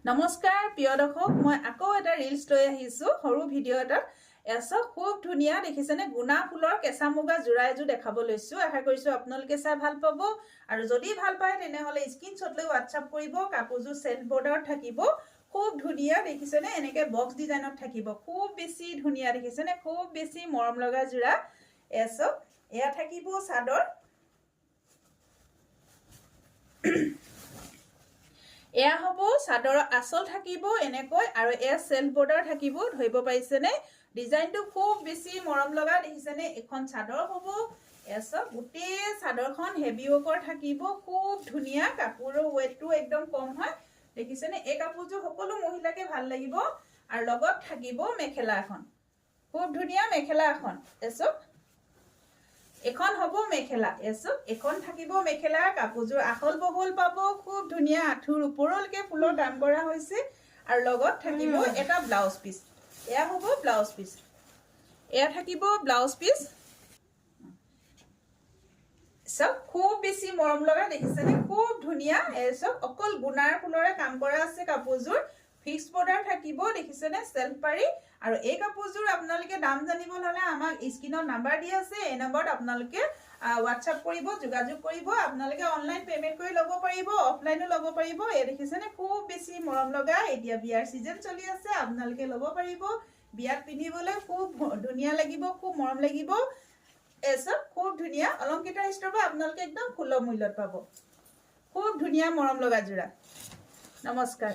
নমস্কাৰ প্ৰিয় দৰ্শক, মই আকৌ এটা ৰিলছ লৈ আহিছোঁ সৰু ভিডিঅ' এটা। এছ খুব ধুনীয়া দেখিছেনে, গুণা ফুলৰ কেঁচা মুগা যোৰা এযোৰ দেখাব লৈছোঁ। আশা কৰিছোঁ আপোনালোকে চাই ভাল পাব, আৰু যদি ভাল পায় তেনেহ'লে স্ক্ৰীনশ্বট লৈ হোৱাটছআপ কৰিব। কাপোৰযোৰ চেল্ফ বৰ্ডাৰত থাকিব, খুব ধুনীয়া দেখিছেনে, এনেকৈ বক্স ডিজাইনত থাকিব, খুব বেছি ধুনীয়া দেখিছেনে, খুব বেছি মৰম লগা যোৰা। এছ এয়া থাকিব চাদৰ। এয়া হ'ব চাদৰৰ আঁচল থাকিব এনেকৈ, আৰু এয়া চেল্ফ বৰ্ডাৰ থাকিব। ধৰিব পাৰিছেনে, ডিজাইনটো খুব বেছি মৰম লগা দেখিছেনে। এখন চাদৰ হ'ব। এছ গোটেই চাদৰখন হেভি ৱৰ্কৰ থাকিব, খুব ধুনীয়া। কাপোৰৰ ৱেটটো একদম কম হয় দেখিছেনে। এই কাপোৰযোৰ সকলো মহিলাকে ভাল লাগিব, আৰু লগত থাকিব মেখেলা এখন, খুব ধুনীয়া মেখেলা এখন। এছ এখন হ'ব মেখেলা। এছ এখন থাকিব মেখেলা। কাপোৰযোৰ আহল বহল পাব, খুব ধুনীয়া, আঁঠুৰ ওপৰলৈকে ফুলৰ কাম কৰা হৈছে, আৰু লগত থাকিব এটা ব্লাউজ পিচ। এয়া হ'ব ব্লাউজ পিচ, এয়া থাকিব ব্লাউজ পিচ। চব খুব বেছি মৰম লগা দেখিছেনে, খুব ধুনীয়া। চব অকল গুণাৰ ফুলৰে কাম কৰা আছে। কাপোৰযোৰ ফিক্স বৰ্ডাৰ থাকিব দেখিছেনে, চেল্ফ পাৰি। আৰু এই কাপোৰযোৰ আপোনালোকে দাম জানিব হ'লে আমাক স্ক্ৰীনত নাম্বাৰ দি আছে, এই নম্বৰত আপোনালোকে হোৱাটছআপ কৰিব, যোগাযোগ কৰিব। আপোনালোকে অনলাইন পে'মেণ্ট কৰি ল'ব পাৰিব, অফলাইনো ল'ব পাৰিব। এই দেখিছেনে খুব বেছি মৰম লগা। এতিয়া বিয়াৰ চিজন চলি আছে, আপোনালোকে ল'ব পাৰিব। বিয়াত পিন্ধিবলৈ খুব ধুনীয়া লাগিব, খুব মৰম লাগিব। এচব খুব ধুনীয়া, অলংকিতা ষ্ট'ৰৰ পৰা আপোনালোকে একদম সুলভ মূল্যত পাব। খুব ধুনীয়া মৰম লগা যোৰা। নমস্কাৰ।